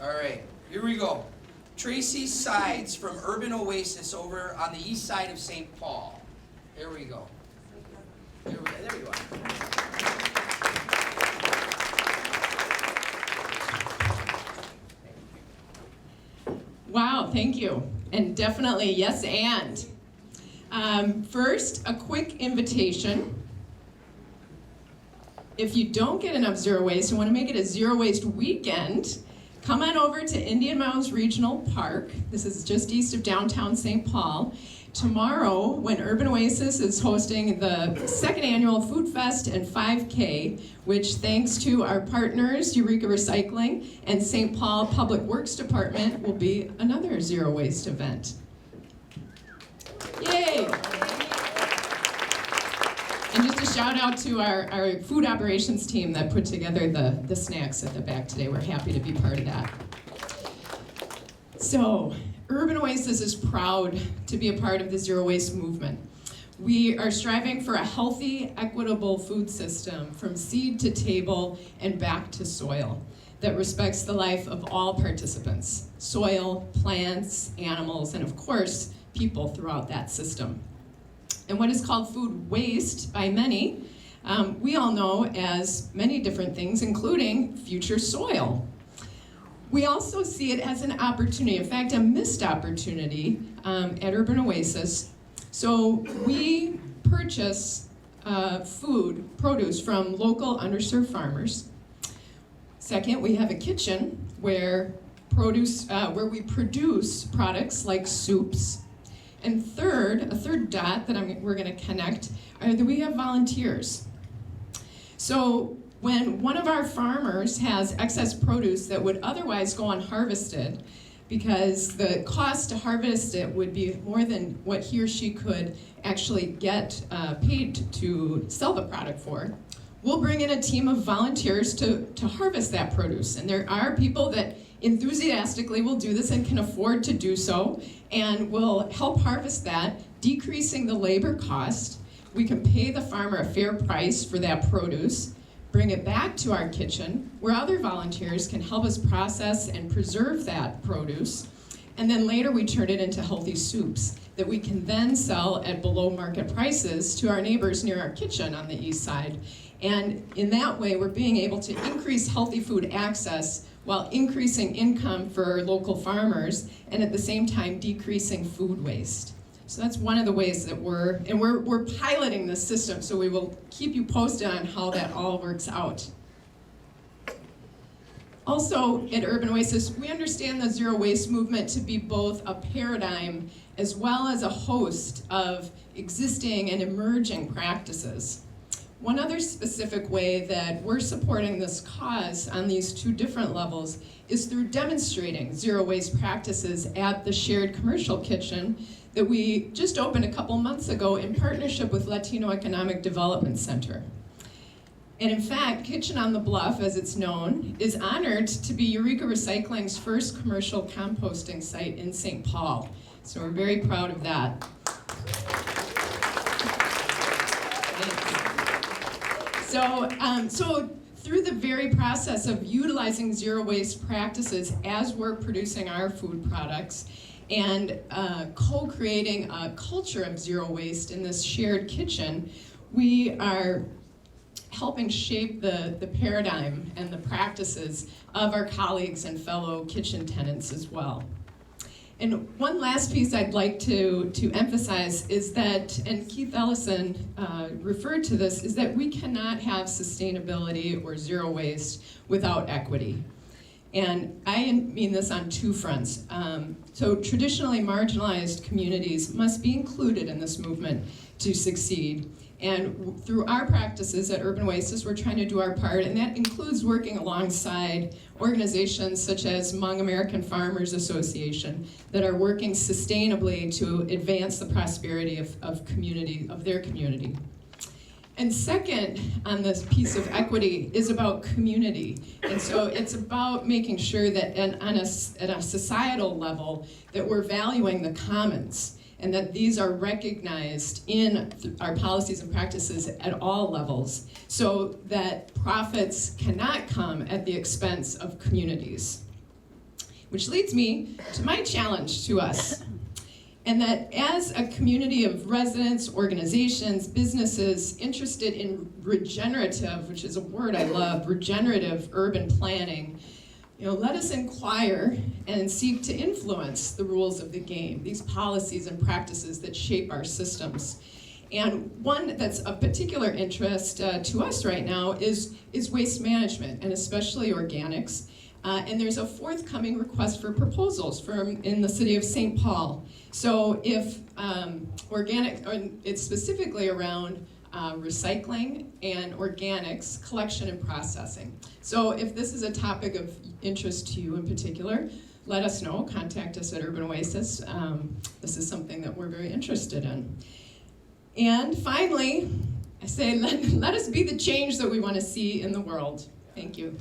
All right, here we go. Tracy Sides from Urban Oasis over on the east side of St. Paul. There we go. There we go. Wow, thank you. And definitely yes and. First, a quick invitation. If you don't get enough zero waste and want to make it a zero waste weekend, come on over to Indian Mounds Regional Park. This is just east of downtown St. Paul. Tomorrow, when Urban Oasis is hosting the second annual Food Fest and 5K, which thanks to our partners, Eureka Recycling and St. Paul Public Works Department, will be another zero waste event. Yay! And just a shout out to our food operations team that put together the snacks at the back today. We're happy to be part of that. So, Urban Oasis is proud to be a part of the zero waste movement. We are striving for a healthy, equitable food system from seed to table and back to soil that respects the life of all participants, soil, plants, animals, and of course, people throughout that system. And what is called food waste by many, we all know as many different things, including future soil. We also see it as an opportunity, in fact, a missed opportunity at Urban Oasis. So we purchase produce from local underserved farmers. Second, we have a kitchen where we produce products like soups. And third, a third dot that we're going to connect, are that we have volunteers. So when one of our farmers has excess produce that would otherwise go unharvested, because the cost to harvest it would be more than what he or she could actually get paid to sell the product for, we'll bring in a team of volunteers to harvest that produce. And there are people that enthusiastically will do this and can afford to do so, and will help harvest that, decreasing the labor cost. We can pay the farmer a fair price for that produce, bring it back to our kitchen, where other volunteers can help us process and preserve that produce, and then later we turn it into healthy soups that we can then sell at below market prices to our neighbors near our kitchen on the east side. And in that way, we're being able to increase healthy food access while increasing income for local farmers, and at the same time decreasing food waste. So that's one of the ways that we're piloting this system, so we will keep you posted on how that all works out. Also, at Urban Oasis, we understand the zero waste movement to be both a paradigm as well as a host of existing and emerging practices. One other specific way that we're supporting this cause on these two different levels is through demonstrating zero waste practices at the shared commercial kitchen that we just opened a couple months ago in partnership with Latino Economic Development Center. And in fact, Kitchen on the Bluff, as it's known, is honored to be Eureka Recycling's first commercial composting site in St. Paul. So we're very proud of that. So through the very process of utilizing zero waste practices as we're producing our food products and co-creating a culture of zero waste in this shared kitchen, we are helping shape the paradigm and the practices of our colleagues and fellow kitchen tenants as well. And one last piece I'd like to emphasize is that, and Keith Ellison referred to this, is that we cannot have sustainability or zero waste without equity. And I mean this on two fronts. So traditionally marginalized communities must be included in this movement to succeed. And through our practices at Urban Oasis, we're trying to do our part, and that includes working alongside organizations such as Hmong American Farmers Association that are working sustainably to advance the prosperity of their community. And second, on this piece of equity, is about community. And so it's about making sure that at a societal level that we're valuing the commons, and that these are recognized in our policies and practices at all levels, so that profits cannot come at the expense of communities. Which leads me to my challenge to us. And that as a community of residents, organizations, businesses interested in regenerative, which is a word I love, regenerative urban planning, let us inquire and seek to influence the rules of the game, these policies and practices that shape our systems. And one that's of particular interest to us right now is waste management, and especially organics. And there's a forthcoming request for proposals in the city of St. Paul. So if it's specifically around recycling and organics collection and processing. So if this is a topic of interest to you in particular, let us know. Contact us at Urban Oasis. This is something that we're very interested in. And finally, I say let us be the change that we want to see in the world. Thank you.